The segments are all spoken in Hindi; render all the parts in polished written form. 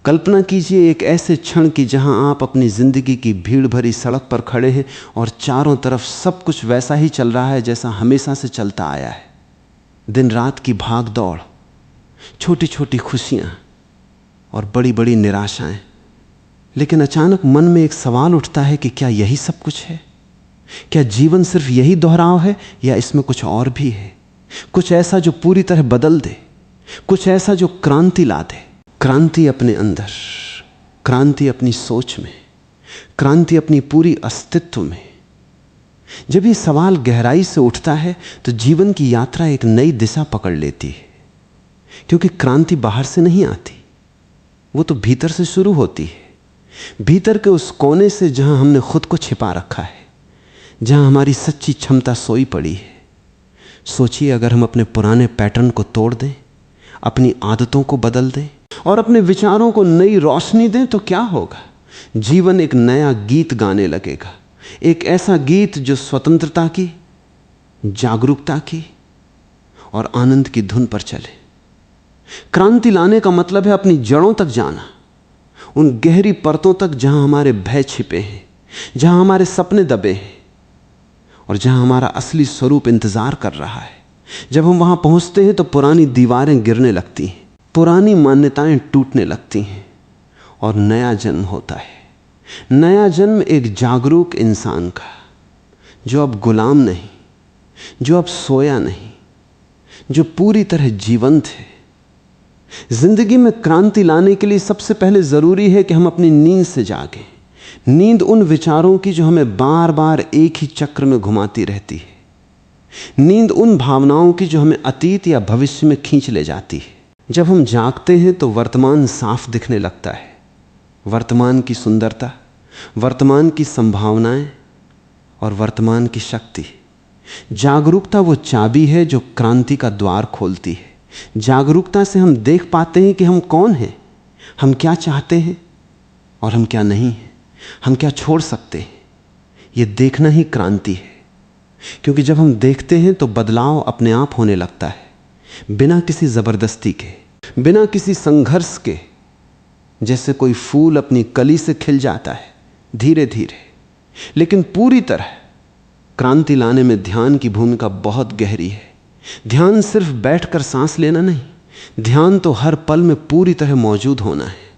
कल्पना कीजिए एक ऐसे क्षण की जहां आप अपनी जिंदगी की भीड़ भरी सड़क पर खड़े हैं और चारों तरफ सब कुछ वैसा ही चल रहा है जैसा हमेशा से चलता आया है। दिन रात की भाग दौड़, छोटी छोटी खुशियां और बड़ी बड़ी निराशाएं। लेकिन अचानक मन में एक सवाल उठता है कि क्या यही सब कुछ है? क्या जीवन सिर्फ यही दोहराव है या इसमें कुछ और भी है? कुछ ऐसा जो पूरी तरह बदल दे, कुछ ऐसा जो क्रांति ला दे। क्रांति अपने अंदर, क्रांति अपनी सोच में, क्रांति अपनी पूरी अस्तित्व में। जब ये सवाल गहराई से उठता है तो जीवन की यात्रा एक नई दिशा पकड़ लेती है। क्योंकि क्रांति बाहर से नहीं आती, वो तो भीतर से शुरू होती है। भीतर के उस कोने से जहां हमने खुद को छिपा रखा है, जहां हमारी सच्ची क्षमता सोई पड़ी है। सोचिए, अगर हम अपने पुराने पैटर्न को तोड़ दें, अपनी आदतों को बदल दें और अपने विचारों को नई रोशनी दें तो क्या होगा? जीवन एक नया गीत गाने लगेगा। एक ऐसा गीत जो स्वतंत्रता की, जागरूकता की और आनंद की धुन पर चले। क्रांति लाने का मतलब है अपनी जड़ों तक जाना, उन गहरी परतों तक जहां हमारे भय छिपे हैं, जहां हमारे सपने दबे हैं और जहां हमारा असली स्वरूप इंतजार कर रहा है। जब हम वहां पहुंचते हैं तो पुरानी दीवारें गिरने लगती हैं, पुरानी मान्यताएं टूटने लगती हैं और नया जन्म होता है। नया जन्म एक जागरूक इंसान का, जो अब गुलाम नहीं, जो अब सोया नहीं, जो पूरी तरह जीवंत है। जिंदगी में क्रांति लाने के लिए सबसे पहले जरूरी है कि हम अपनी नींद से जागें। नींद उन विचारों की जो हमें बार बार एक ही चक्र में घुमाती रहती है। नींद उन भावनाओं की जो हमें अतीत या भविष्य में खींच ले जाती है। जब हम जागते हैं तो वर्तमान साफ दिखने लगता है। वर्तमान की सुंदरता, वर्तमान की संभावनाएं और वर्तमान की शक्ति। जागरूकता वो चाबी है जो क्रांति का द्वार खोलती है। जागरूकता से हम देख पाते हैं कि हम कौन हैं, हम क्या चाहते हैं और हम क्या नहीं हैं, हम क्या छोड़ सकते हैं। ये देखना ही क्रांति है। क्योंकि जब हम देखते हैं तो बदलाव अपने आप होने लगता है, बिना किसी जबरदस्ती के, बिना किसी संघर्ष के। जैसे कोई फूल अपनी कली से खिल जाता है धीरे धीरे। लेकिन पूरी तरह क्रांति लाने में ध्यान की भूमिका बहुत गहरी है। ध्यान सिर्फ बैठकर सांस लेना नहीं, ध्यान तो हर पल में पूरी तरह मौजूद होना है।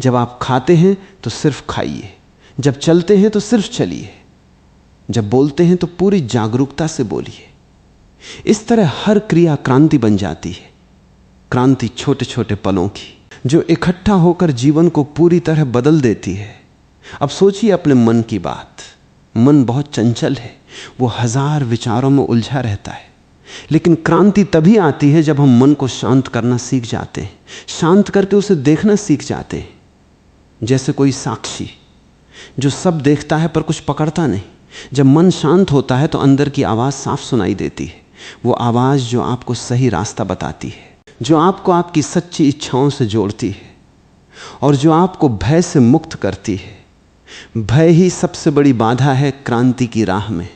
जब आप खाते हैं तो सिर्फ खाइए, जब चलते हैं तो सिर्फ चलिए, जब बोलते हैं तो पूरी जागरूकता से बोलिए। इस तरह हर क्रिया क्रांति बन जाती है। क्रांति छोटे छोटे पलों की, जो इकट्ठा होकर जीवन को पूरी तरह बदल देती है। अब सोचिए अपने मन की बात। मन बहुत चंचल है, वो हजार विचारों में उलझा रहता है। लेकिन क्रांति तभी आती है जब हम मन को शांत करना सीख जाते हैं, शांत करके उसे देखना सीख जाते हैं। जैसे कोई साक्षी जो सब देखता है पर कुछ पकड़ता नहीं। जब मन शांत होता है तो अंदर की आवाज़ साफ सुनाई देती है। वो आवाज़ जो आपको सही रास्ता बताती है, जो आपको आपकी सच्ची इच्छाओं से जोड़ती है और जो आपको भय से मुक्त करती है। भय ही सबसे बड़ी बाधा है क्रांति की राह में।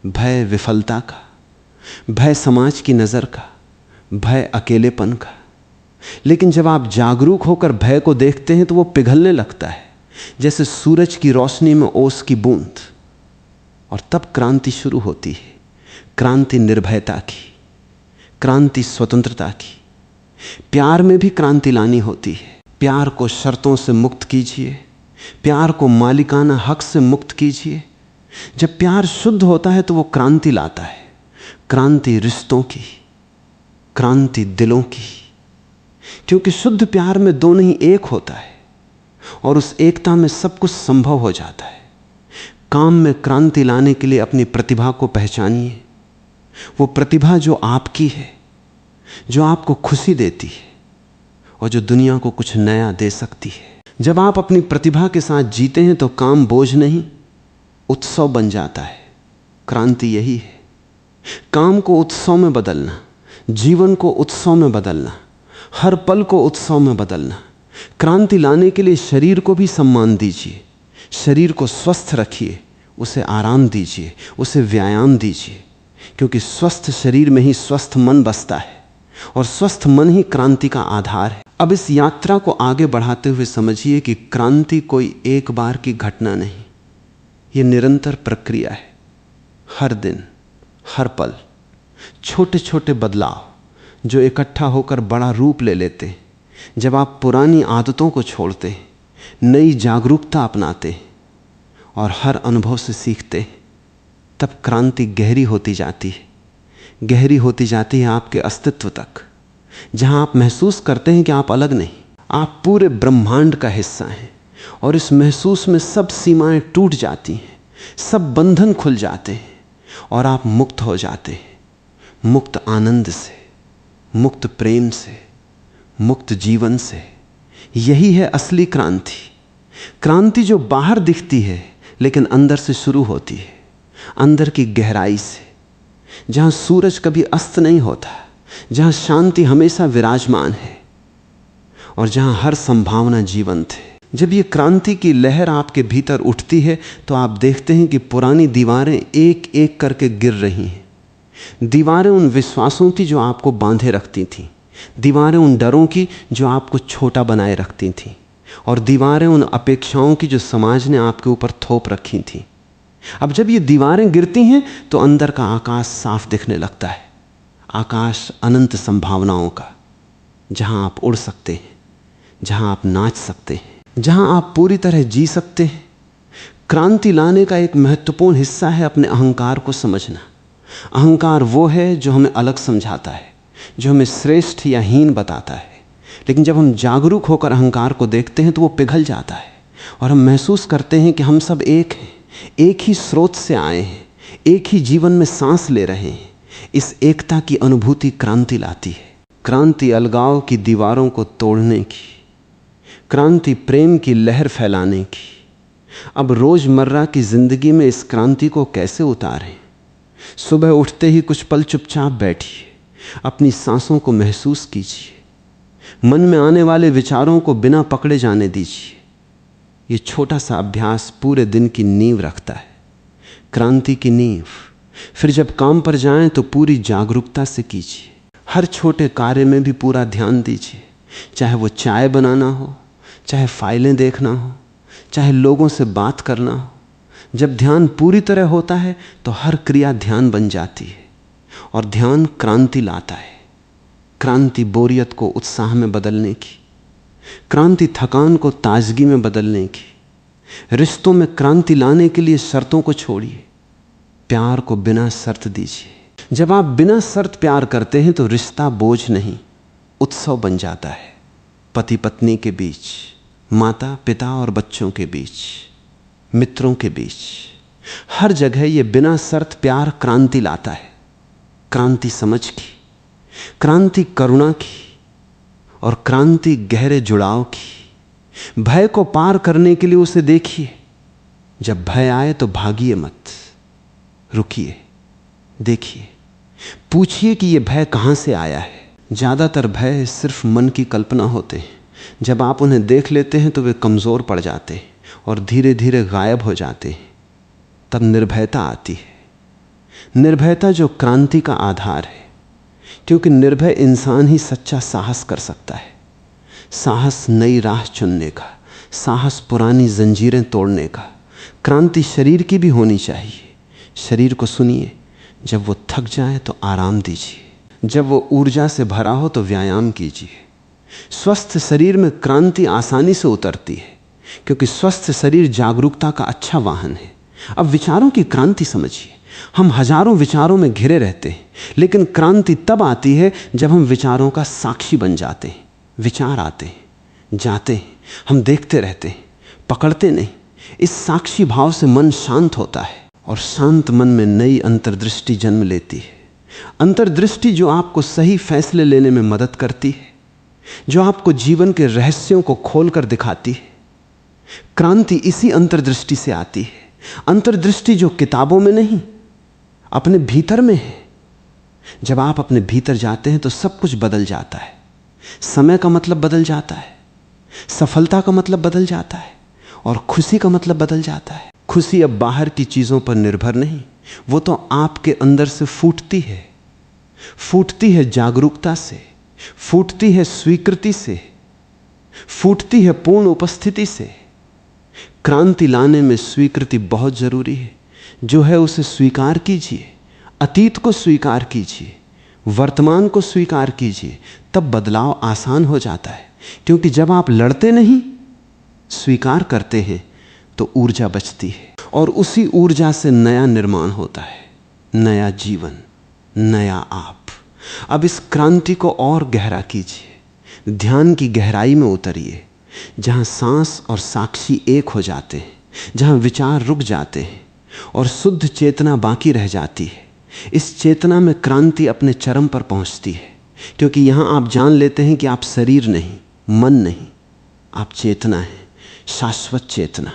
भय विफलता का, भय समाज की नज़र का, भय अकेलेपन का। लेकिन जब आप जागरूक होकर भय को देखते हैं तो वो पिघलने लगता है, जैसे सूरज की रोशनी में ओस की बूंद। और तब क्रांति शुरू होती है। क्रांति निर्भयता की, क्रांति स्वतंत्रता की। प्यार में भी क्रांति लानी होती है। प्यार को शर्तों से मुक्त कीजिए, प्यार को मालिकाना हक से मुक्त कीजिए। जब प्यार शुद्ध होता है तो वो क्रांति लाता है। क्रांति रिश्तों की, क्रांति दिलों की। क्योंकि शुद्ध प्यार में दो नहीं एक होता है और उस एकता में सब कुछ संभव हो जाता है। काम में क्रांति लाने के लिए अपनी प्रतिभा को पहचानिए। वो प्रतिभा जो आपकी है, जो आपको खुशी देती है और जो दुनिया को कुछ नया दे सकती है। जब आप अपनी प्रतिभा के साथ जीते हैं तो काम बोझ नहीं, उत्सव बन जाता है। क्रांति यही है, काम को उत्सव में बदलना, जीवन को उत्सव में बदलना, हर पल को उत्सव में बदलना। क्रांति लाने के लिए शरीर को भी सम्मान दीजिए, शरीर को स्वस्थ रखिए, उसे आराम दीजिए, उसे व्यायाम दीजिए। क्योंकि स्वस्थ शरीर में ही स्वस्थ मन बसता है और स्वस्थ मन ही क्रांति का आधार है। अब इस यात्रा को आगे बढ़ाते हुए समझिए कि क्रांति कोई एक बार की घटना नहीं, यह निरंतर प्रक्रिया है। हर दिन, हर पल छोटे छोटे बदलाव जो इकट्ठा होकर बड़ा रूप ले लेते हैं। जब आप पुरानी आदतों को छोड़ते हैं, नई जागरूकता अपनाते हैं और हर अनुभव से सीखते हैं, तब क्रांति गहरी होती जाती है, गहरी होती जाती है आपके अस्तित्व तक, जहां आप महसूस करते हैं कि आप अलग नहीं, आप पूरे ब्रह्मांड का हिस्सा हैं। और इस महसूस में सब सीमाएं टूट जाती हैं, सब बंधन खुल जाते हैं और आप मुक्त हो जाते हैं, मुक्त आनंद से, मुक्त प्रेम से, मुक्त जीवन से। यही है असली क्रांति। क्रांति जो बाहर दिखती है लेकिन अंदर से शुरू होती है, अंदर की गहराई से, जहां सूरज कभी अस्त नहीं होता, जहां शांति हमेशा विराजमान है और जहां हर संभावना जीवंत है। जब ये क्रांति की लहर आपके भीतर उठती है तो आप देखते हैं कि पुरानी दीवारें एक एक करके गिर रही हैं। दीवारें उन विश्वासों की जो आपको बांधे रखती थीं, दीवारें उन डरों की जो आपको छोटा बनाए रखती थीं, और दीवारें उन अपेक्षाओं की जो समाज ने आपके ऊपर थोप रखी थीं। अब जब ये दीवारें गिरती हैं तो अंदर का आकाश साफ दिखने लगता है, आकाश अनंत संभावनाओं का, जहां आप उड़ सकते हैं, जहां आप नाच सकते हैं, जहां आप पूरी तरह जी सकते हैं। क्रांति लाने का एक महत्वपूर्ण हिस्सा है अपने अहंकार को समझना। अहंकार वो है जो हमें अलग समझाता है, जो हमें श्रेष्ठ या हीन बताता है। लेकिन जब हम जागरूक होकर अहंकार को देखते हैं तो वो पिघल जाता है और हम महसूस करते हैं कि हम सब एक हैं, एक ही स्रोत से आए हैं, एक ही जीवन में सांस ले रहे हैं। इस एकता की अनुभूति क्रांति लाती है। क्रांति अलगाव की दीवारों को तोड़ने की, क्रांति प्रेम की लहर फैलाने की। अब रोजमर्रा की जिंदगी में इस क्रांति को कैसे उतारें? सुबह उठते ही कुछ पल चुपचाप बैठिए, अपनी सांसों को महसूस कीजिए, मन में आने वाले विचारों को बिना पकड़े जाने दीजिए। ये छोटा सा अभ्यास पूरे दिन की नींव रखता है, क्रांति की नींव। फिर जब काम पर जाएं तो पूरी जागरूकता से कीजिए। हर छोटे कार्य में भी पूरा ध्यान दीजिए, चाहे वो चाय बनाना हो, चाहे फाइलें देखना हो, चाहे लोगों से बात करना हो। जब ध्यान पूरी तरह होता है तो हर क्रिया ध्यान बन जाती है और ध्यान क्रांति लाता है। क्रांति बोरियत को उत्साह में बदलने की, क्रांति थकान को ताजगी में बदलने की। रिश्तों में क्रांति लाने के लिए शर्तों को छोड़िए, प्यार को बिना शर्त दीजिए। जब आप बिना शर्त प्यार करते हैं तो रिश्ता बोझ नहीं, उत्सव बन जाता है। पति पत्नी के बीच, माता पिता और बच्चों के बीच, मित्रों के बीच, हर जगह ये बिना शर्त प्यार क्रांति लाता है। क्रांति समझ की, क्रांति करुणा की और क्रांति गहरे जुड़ाव की। भय को पार करने के लिए उसे देखिए। जब भय आए तो भागिए मत, रुकिए, देखिए, पूछिए कि यह भय कहां से आया है। ज्यादातर भय सिर्फ मन की कल्पना होते हैं। जब आप उन्हें देख लेते हैं तो वे कमजोर पड़ जाते हैं और धीरे धीरे गायब हो जाते हैं। तब निर्भयता आती है। निर्भयता जो क्रांति का आधार है, क्योंकि निर्भय इंसान ही सच्चा साहस कर सकता है। साहस नई राह चुनने का, साहस पुरानी जंजीरें तोड़ने का। क्रांति शरीर की भी होनी चाहिए। शरीर को सुनिए, जब वो थक जाए तो आराम दीजिए, जब वो ऊर्जा से भरा हो तो व्यायाम कीजिए। स्वस्थ शरीर में क्रांति आसानी से उतरती है, क्योंकि स्वस्थ शरीर जागरूकता का अच्छा वाहन है। अब विचारों की क्रांति समझिए। हम हजारों विचारों में घिरे रहते हैं, लेकिन क्रांति तब आती है जब हम विचारों का साक्षी बन जाते हैं। विचार आते हैं, जाते हैं, हम देखते रहते हैं, पकड़ते नहीं। इस साक्षी भाव से मन शांत होता है और शांत मन में नई अंतर्दृष्टि जन्म लेती है। अंतर्दृष्टि जो आपको सही फैसले लेने में मदद करती है, जो आपको जीवन के रहस्यों को खोलकर दिखाती है। क्रांति इसी अंतर्दृष्टि से आती है। अंतर्दृष्टि जो किताबों में नहीं, अपने भीतर में है। जब आप अपने भीतर जाते हैं तो सब कुछ बदल जाता है। समय का मतलब बदल जाता है, सफलता का मतलब बदल जाता है और खुशी का मतलब बदल जाता है। खुशी अब बाहर की चीजों पर निर्भर नहीं, वो तो आपके अंदर से फूटती है। फूटती है जागरूकता से, फूटती है स्वीकृति से, फूटती है पूर्ण उपस्थिति से। क्रांति लाने में स्वीकृति बहुत जरूरी है। जो है उसे स्वीकार कीजिए, अतीत को स्वीकार कीजिए, वर्तमान को स्वीकार कीजिए, तब बदलाव आसान हो जाता है। क्योंकि जब आप लड़ते नहीं, स्वीकार करते हैं, तो ऊर्जा बचती है और उसी ऊर्जा से नया निर्माण होता है, नया जीवन, नया आप। अब इस क्रांति को और गहरा कीजिए, ध्यान की गहराई में उतरिए, जहां सांस और साक्षी एक हो जाते हैं, जहां विचार रुक जाते हैं और शुद्ध चेतना बाकी रह जाती है। इस चेतना में क्रांति अपने चरम पर पहुंचती है, क्योंकि यहां आप जान लेते हैं कि आप शरीर नहीं, मन नहीं, आप चेतना हैं, शाश्वत चेतना।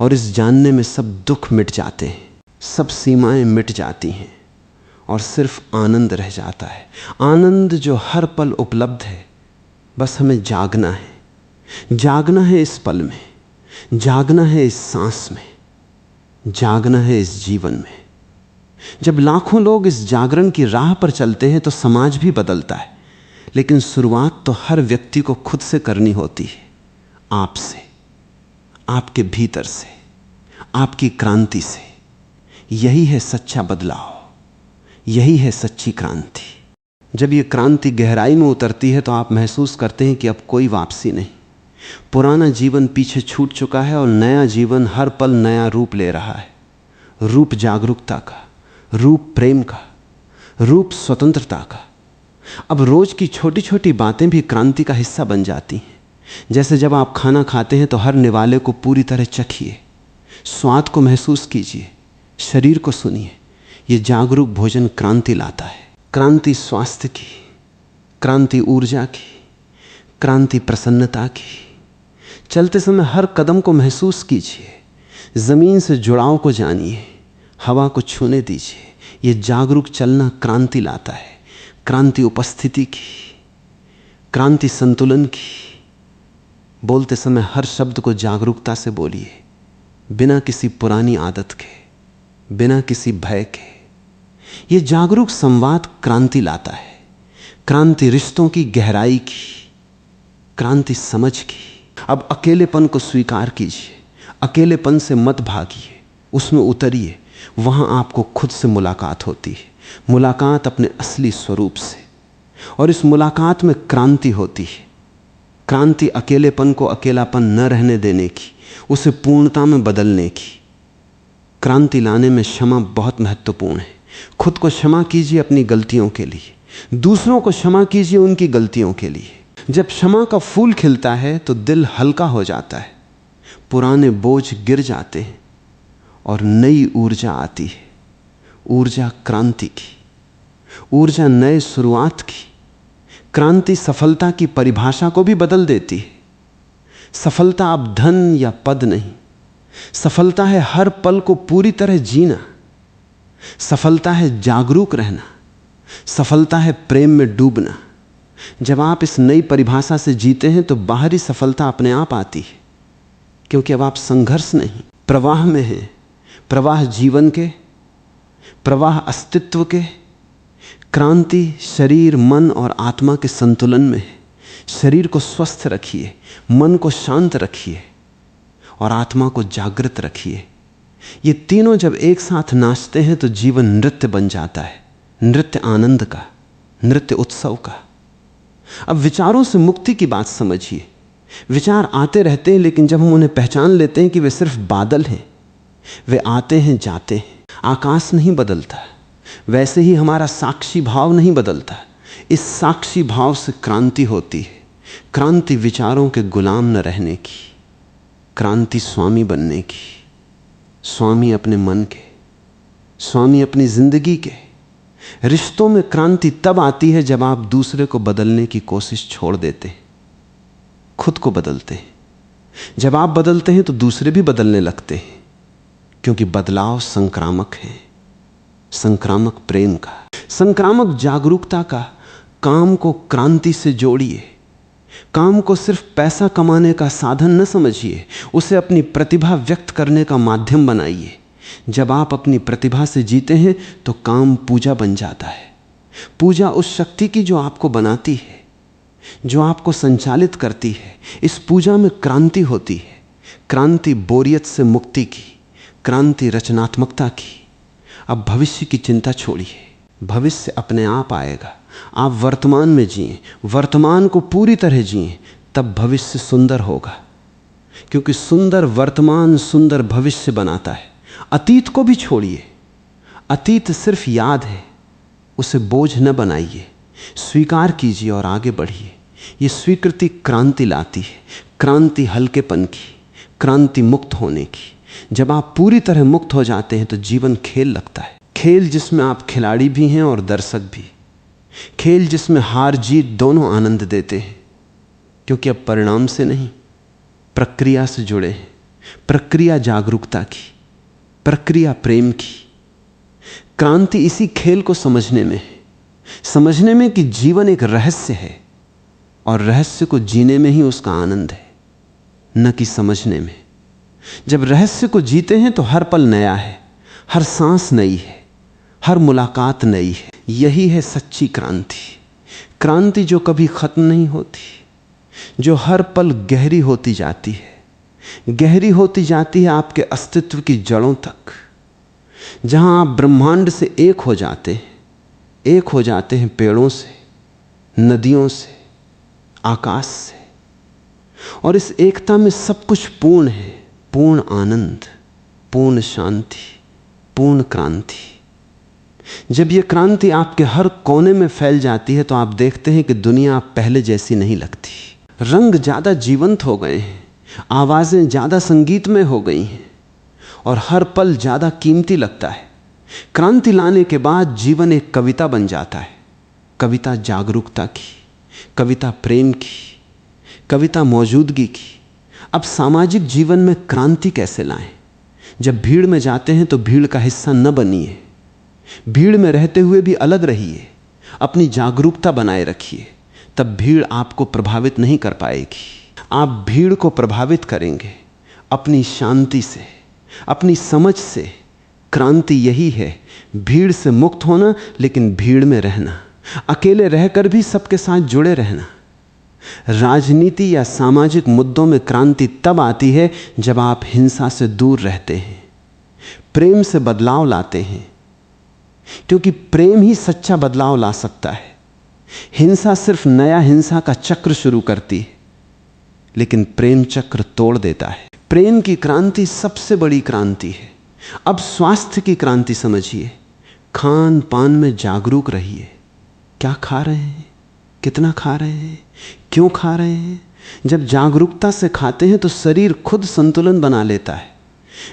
और इस जानने में सब दुख मिट जाते हैं, सब सीमाएं मिट जाती हैं और सिर्फ आनंद रह जाता है। आनंद जो हर पल उपलब्ध है। बस हमें जागना है, जागना है इस पल में, जागना है इस सांस में, जागना है इस जीवन में। जब लाखों लोग इस जागरण की राह पर चलते हैं तो समाज भी बदलता है। लेकिन शुरुआत तो हर व्यक्ति को खुद से करनी होती है, आपसे, आपके भीतर से, आपकी क्रांति से। यही है सच्चा बदलाव, यही है सच्ची क्रांति। जब ये क्रांति गहराई में उतरती है तो आप महसूस करते हैं कि अब कोई वापसी नहीं। पुराना जीवन पीछे छूट चुका है और नया जीवन हर पल नया रूप ले रहा है। रूप जागरूकता का, रूप प्रेम का, रूप स्वतंत्रता का। अब रोज की छोटी छोटी बातें भी क्रांति का हिस्सा बन जाती हैं। जैसे जब आप खाना खाते हैं तो हर निवाले को पूरी तरह चखिए, स्वाद को महसूस कीजिए, शरीर को सुनिए। ये जागरूक भोजन क्रांति लाता है। क्रांति स्वास्थ्य की, क्रांति ऊर्जा की, क्रांति प्रसन्नता की। चलते समय हर कदम को महसूस कीजिए, जमीन से जुड़ाव को जानिए, हवा को छूने दीजिए। ये जागरूक चलना क्रांति लाता है। क्रांति उपस्थिति की, क्रांति संतुलन की। बोलते समय हर शब्द को जागरूकता से बोलिए, बिना किसी पुरानी आदत के, बिना किसी भय के। ये जागरूक संवाद क्रांति लाता है। क्रांति रिश्तों की गहराई की, क्रांति समझ की। अब अकेलेपन को स्वीकार कीजिए, अकेलेपन से मत भागिए, उसमें उतरिए। वहां आपको खुद से मुलाकात होती है, मुलाकात अपने असली स्वरूप से। और इस मुलाकात में क्रांति होती है। क्रांति अकेलेपन को अकेलापन न रहने देने की, उसे पूर्णता में बदलने की। क्रांति लाने में क्षमा बहुत महत्वपूर्ण है। खुद को क्षमा कीजिए अपनी गलतियों के लिए, दूसरों को क्षमा कीजिए उनकी गलतियों के लिए। जब क्षमा का फूल खिलता है तो दिल हल्का हो जाता है, पुराने बोझ गिर जाते हैं और नई ऊर्जा आती है। ऊर्जा क्रांति की, ऊर्जा नए शुरुआत की। क्रांति सफलता की परिभाषा को भी बदल देती है। सफलता अब धन या पद नहीं, सफलता है हर पल को पूरी तरह जीना। सफलता है जागरूक रहना, सफलता है प्रेम में डूबना। जब आप इस नई परिभाषा से जीते हैं तो बाहरी सफलता अपने आप आती है, क्योंकि अब आप संघर्ष नहीं, प्रवाह में हैं। प्रवाह जीवन के, प्रवाह अस्तित्व के। क्रांति शरीर, मन और आत्मा के संतुलन में है। शरीर को स्वस्थ रखिए, मन को शांत रखिए और आत्मा को जागृत रखिए। ये तीनों जब एक साथ नाचते हैं तो जीवन नृत्य बन जाता है, नृत्य आनंद का, नृत्य उत्सव का। अब विचारों से मुक्ति की बात समझिए। विचार आते रहते हैं, लेकिन जब हम उन्हें पहचान लेते हैं कि वे सिर्फ बादल हैं, वे आते हैं जाते हैं, आकाश नहीं बदलता, वैसे ही हमारा साक्षी भाव नहीं बदलता। इस साक्षी भाव से क्रांति होती है। क्रांति विचारों के गुलाम न रहने की, क्रांति स्वामी बनने की। स्वामी अपने मन के, स्वामी अपनी जिंदगी के। रिश्तों में क्रांति तब आती है जब आप दूसरे को बदलने की कोशिश छोड़ देते हैं, खुद को बदलते हैं। जब आप बदलते हैं तो दूसरे भी बदलने लगते हैं, क्योंकि बदलाव संक्रामक है, संक्रामक प्रेम का, संक्रामक जागरूकता का। काम को क्रांति से जोड़िए। काम को सिर्फ पैसा कमाने का साधन न समझिए, उसे अपनी प्रतिभा व्यक्त करने का माध्यम बनाइए। जब आप अपनी प्रतिभा से जीते हैं तो काम पूजा बन जाता है। पूजा उस शक्ति की जो आपको बनाती है। जो आपको संचालित करती है। इस पूजा में क्रांति होती है, क्रांति बोरियत से मुक्ति की, क्रांति रचनात्मकता की। अब भविष्य की चिंता छोड़िए, भविष्य अपने आप आएगा। आप वर्तमान में जिए, वर्तमान को पूरी तरह जिए, तब भविष्य सुंदर होगा। क्योंकि सुंदर वर्तमान सुंदर भविष्य बनाता है। अतीत को भी छोड़िए, अतीत सिर्फ याद है, उसे बोझ न बनाइए, स्वीकार कीजिए और आगे बढ़िए। ये स्वीकृति क्रांति लाती है, क्रांति हल्केपन की, क्रांति मुक्त होने की। जब आप पूरी तरह मुक्त हो जाते हैं तो जीवन खेल लगता है, खेल जिसमें आप खिलाड़ी भी हैं और दर्शक भी, खेल जिसमें हार जीत दोनों आनंद देते हैं। क्योंकि अब परिणाम से नहीं, प्रक्रिया से जुड़े हैं। प्रक्रिया जागरूकता की, प्रक्रिया प्रेम की। क्रांति इसी खेल को समझने में है, समझने में कि जीवन एक रहस्य है और रहस्य को जीने में ही उसका आनंद है, न कि समझने में। जब रहस्य को जीते हैं तो हर पल नया है, हर सांस नई है, हर मुलाकात नई है। यही है सच्ची क्रांति, क्रांति जो कभी खत्म नहीं होती, जो हर पल गहरी होती जाती है, गहरी होती जाती है आपके अस्तित्व की जड़ों तक। जहां आप ब्रह्मांड से एक हो जाते हैं, एक हो जाते हैं पेड़ों से, नदियों से, आकाश से। और इस एकता में सब कुछ पूर्ण है, पूर्ण आनंद, पूर्ण शांति, पूर्ण क्रांति। जब यह क्रांति आपके हर कोने में फैल जाती है तो आप देखते हैं कि दुनिया पहले जैसी नहीं लगती। रंग ज्यादा जीवंत हो गए हैं, आवाजें ज्यादा संगीतमय हो गई हैं और हर पल ज्यादा कीमती लगता है। क्रांति लाने के बाद जीवन एक कविता बन जाता है, कविता जागरूकता की, कविता प्रेम की, कविता मौजूदगी की। अब सामाजिक जीवन में क्रांति कैसे लाएं? जब भीड़ में जाते हैं तो भीड़ का हिस्सा न बनिए, भीड़ में रहते हुए भी अलग रहिए, अपनी जागरूकता बनाए रखिए। तब भीड़ आपको प्रभावित नहीं कर पाएगी। आप भीड़ को प्रभावित करेंगे अपनी शांति से, अपनी समझ से। क्रांति यही है, भीड़ से मुक्त होना, लेकिन भीड़ में रहना, अकेले रहकर भी सबके साथ जुड़े रहना। राजनीति या सामाजिक मुद्दों में क्रांति तब आती है जब आप हिंसा से दूर रहते हैं, प्रेम से बदलाव लाते हैं। क्योंकि प्रेम ही सच्चा बदलाव ला सकता है। हिंसा सिर्फ नया हिंसा का चक्र शुरू करती है, लेकिन प्रेम चक्र तोड़ देता है। प्रेम की क्रांति सबसे बड़ी क्रांति है। अब स्वास्थ्य की क्रांति समझिए। खान पान में जागरूक रहिए। क्या खा रहे हैं, कितना खा रहे हैं, क्यों खा रहे हैं। जब जागरूकता से खाते हैं तो शरीर खुद संतुलन बना लेता है।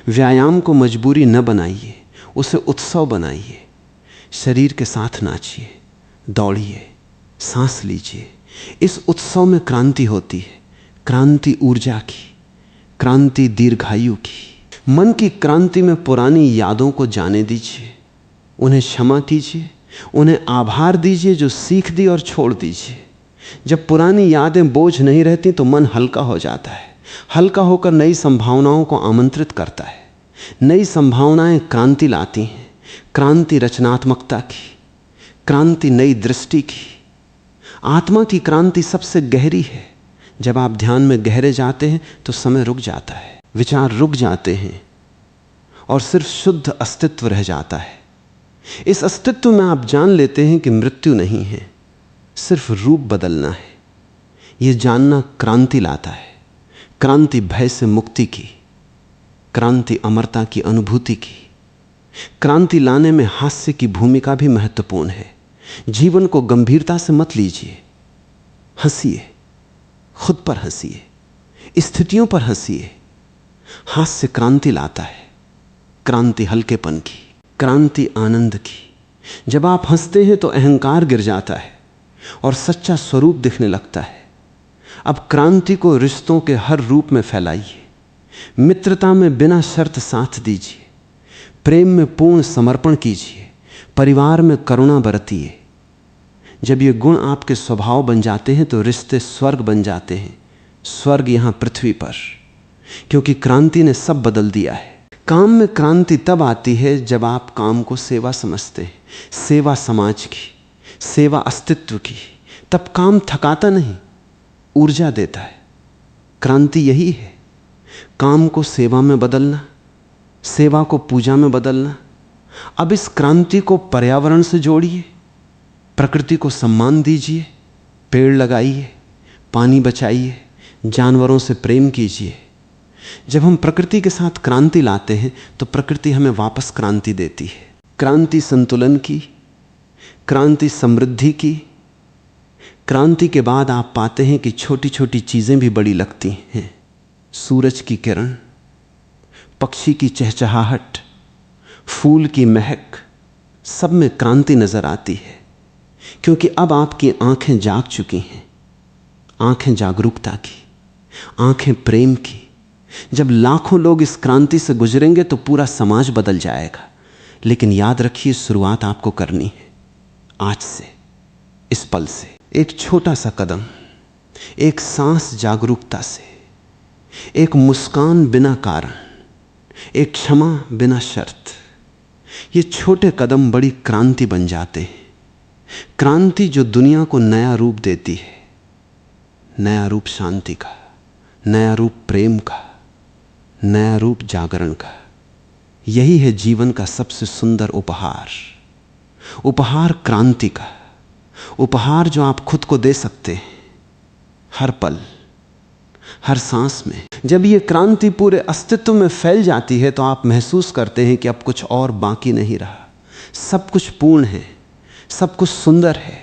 व्यायाम को मजबूरी न बनाइए, उसे उत्सव बनाइए। शरीर के साथ नाचिए, दौड़िए, सांस लीजिए। इस उत्सव में क्रांति होती है, क्रांति ऊर्जा की, क्रांति दीर्घायु की। मन की क्रांति में पुरानी यादों को जाने दीजिए, उन्हें क्षमा कीजिए, उन्हें आभार दीजिए जो सीख दी और छोड़ दीजिए। जब पुरानी यादें बोझ नहीं रहती तो मन हल्का हो जाता है। हल्का होकर नई संभावनाओं को आमंत्रित करता है। नई संभावनाएं क्रांति लाती हैं, क्रांति रचनात्मकता की, क्रांति नई दृष्टि की। आत्मा की क्रांति सबसे गहरी है। जब आप ध्यान में गहरे जाते हैं तो समय रुक जाता है, विचार रुक जाते हैं और सिर्फ शुद्ध अस्तित्व रह जाता है। इस अस्तित्व में आप जान लेते हैं कि मृत्यु नहीं है, सिर्फ रूप बदलना है। यह जानना क्रांति लाता है। क्रांति भय से मुक्ति की, क्रांति अमरता की अनुभूति की। क्रांति लाने में हास्य की भूमिका भी महत्वपूर्ण है। जीवन को गंभीरता से मत लीजिए, हंसिए, खुद पर हंसिए, स्थितियों पर हंसिए। हास्य क्रांति लाता है, क्रांति हल्केपन की, क्रांति आनंद की। जब आप हंसते हैं तो अहंकार गिर जाता है और सच्चा स्वरूप दिखने लगता है। अब क्रांति को रिश्तों के हर रूप में फैलाइए। मित्रता में बिना शर्त साथ दीजिए, प्रेम में पूर्ण समर्पण कीजिए, परिवार में करुणा बरतिए। जब ये गुण आपके स्वभाव बन जाते हैं तो रिश्ते स्वर्ग बन जाते हैं, स्वर्ग यहाँ पृथ्वी पर, क्योंकि क्रांति ने सब बदल दिया है। काम में क्रांति तब आती है जब आप काम को सेवा समझते हैं, सेवा समाज की, सेवा अस्तित्व की, तब काम थकाता नहीं, ऊर्जा देता है। क्रांति यही है, काम को सेवा में बदलना, सेवा को पूजा में बदलना। अब इस क्रांति को पर्यावरण से जोड़िए, प्रकृति को सम्मान दीजिए, पेड़ लगाइए, पानी बचाइए, जानवरों से प्रेम कीजिए। जब हम प्रकृति के साथ क्रांति लाते हैं तो प्रकृति हमें वापस क्रांति देती है। क्रांति संतुलन की, क्रांति समृद्धि की। क्रांति के बाद आप पाते हैं कि छोटी छोटी चीजें भी बड़ी लगती हैं। सूरज की किरण, पक्षी की चहचहाहट, फूल की महक, सब में क्रांति नजर आती है। क्योंकि अब आपकी आंखें जाग चुकी हैं, आंखें जागरूकता की, आंखें प्रेम की। जब लाखों लोग इस क्रांति से गुजरेंगे तो पूरा समाज बदल जाएगा। लेकिन याद रखिए, शुरुआत आपको करनी है आज से, इस पल से। एक छोटा सा कदम, एक सांस जागरूकता से, एक मुस्कान बिना कारण, एक क्षमा बिना शर्त, ये छोटे कदम बड़ी क्रांति बन जाते हैं। क्रांति जो दुनिया को नया रूप देती है, नया रूप शांति का, नया रूप प्रेम का, नया रूप जागरण का। यही है जीवन का सबसे सुंदर उपहार, उपहार क्रांति का, उपहार जो आप खुद को दे सकते हैं हर पल, हर सांस में। जब ये क्रांति पूरे अस्तित्व में फैल जाती है तो आप महसूस करते हैं कि अब कुछ और बाकी नहीं रहा। सब कुछ पूर्ण है, सब कुछ सुंदर है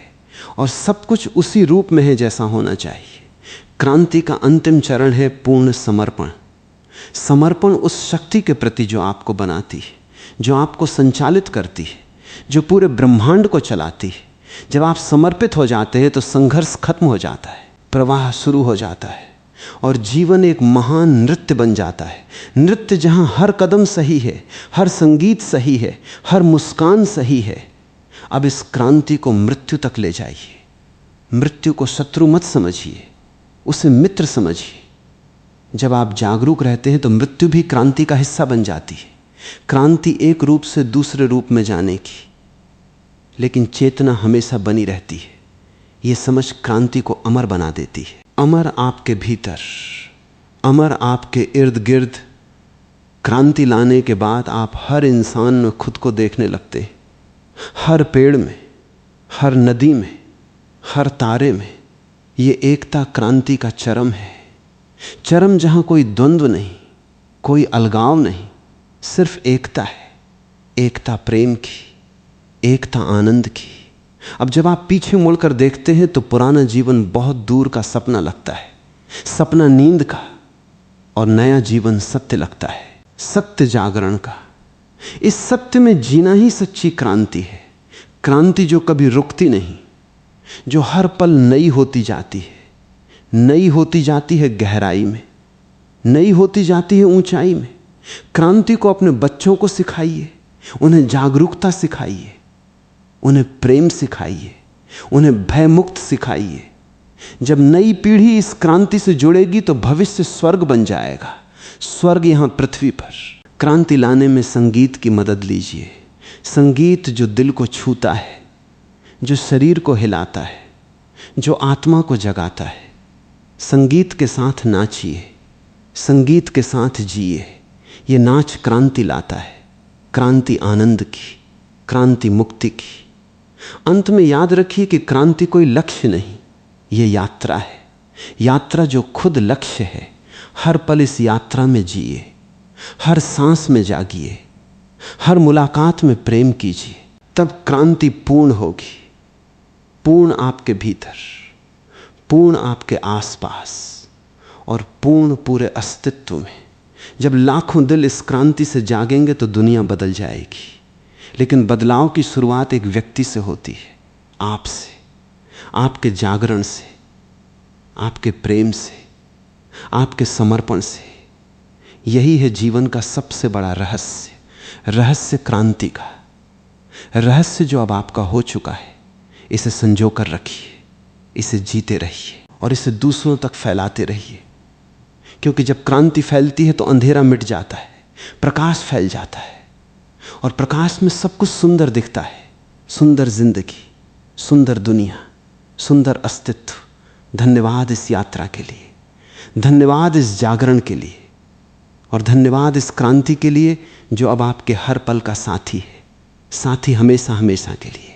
और सब कुछ उसी रूप में है जैसा होना चाहिए। क्रांति का अंतिम चरण है पूर्ण समर्पण। समर्पण उस शक्ति के प्रति जो आपको बनाती है, जो आपको संचालित करती है, जो पूरे ब्रह्मांड को चलाती है। जब आप समर्पित हो जाते हैं तो संघर्ष खत्म हो जाता है, प्रवाह शुरू हो जाता है और जीवन एक महान नृत्य बन जाता है। नृत्य जहां हर कदम सही है, हर संगीत सही है, हर मुस्कान सही है। अब इस क्रांति को मृत्यु तक ले जाइए। मृत्यु को शत्रु मत समझिए, उसे मित्र समझिए। जब आप जागरूक रहते हैं तो मृत्यु भी क्रांति का हिस्सा बन जाती है। क्रांति एक रूप से दूसरे रूप में जाने की, लेकिन चेतना हमेशा बनी रहती है। यह समझ क्रांति को अमर बना देती है। अमर आपके भीतर, अमर आपके इर्द गिर्द। क्रांति लाने के बाद आप हर इंसान में खुद को देखने लगते हैं, हर पेड़ में, हर नदी में, हर तारे में। ये एकता क्रांति का चरम है। चरम जहां कोई द्वंद्व नहीं, कोई अलगाव नहीं, सिर्फ एकता है। एकता प्रेम की, एकता आनंद की। अब जब आप पीछे मुड़कर देखते हैं तो पुराना जीवन बहुत दूर का सपना लगता है, सपना नींद का, और नया जीवन सत्य लगता है, सत्य जागरण का। इस सत्य में जीना ही सच्ची क्रांति है। क्रांति जो कभी रुकती नहीं, जो हर पल नई होती जाती है, नई होती जाती है गहराई में, नई होती जाती है ऊंचाई में। क्रांति को अपने बच्चों को सिखाइए, उन्हें जागरूकता सिखाइए, उन्हें प्रेम सिखाइए, उन्हें भयमुक्त सिखाइए। जब नई पीढ़ी इस क्रांति से जुड़ेगी तो भविष्य स्वर्ग बन जाएगा, स्वर्ग यहां पृथ्वी पर। क्रांति लाने में संगीत की मदद लीजिए। संगीत जो दिल को छूता है, जो शरीर को हिलाता है, जो आत्मा को जगाता है। संगीत के साथ नाचिए, संगीत के साथ जिए। ये नाच क्रांति लाता है, क्रांति आनंद की, क्रांति मुक्ति की। अंत में याद रखिए कि क्रांति कोई लक्ष्य नहीं, ये यात्रा है। यात्रा जो खुद लक्ष्य है। हर पल इस यात्रा में जिए, हर सांस में जागिए, हर मुलाकात में प्रेम कीजिए। तब क्रांति पूर्ण होगी, पूर्ण आपके भीतर, पूर्ण आपके आसपास और पूर्ण पूरे अस्तित्व में। जब लाखों दिल इस क्रांति से जागेंगे तो दुनिया बदल जाएगी। लेकिन बदलाव की शुरुआत एक व्यक्ति से होती है, आपसे, आपके जागरण से, आपके प्रेम से, आपके समर्पण से। यही है जीवन का सबसे बड़ा रहस्य, रहस्य क्रांति का। रहस्य जो अब आपका हो चुका है, इसे संजो कर रखिए, इसे जीते रहिए और इसे दूसरों तक फैलाते रहिए। क्योंकि जब क्रांति फैलती है तो अंधेरा मिट जाता है, प्रकाश फैल जाता है और प्रकाश में सब कुछ सुंदर दिखता है। सुंदर जिंदगी, सुंदर दुनिया। सुंदर अस्तित्व, धन्यवाद इस यात्रा के लिए, धन्यवाद इस जागरण के लिए, और धन्यवाद इस क्रांति के लिए जो अब आपके हर पल का साथी है, साथी हमेशा हमेशा के लिए।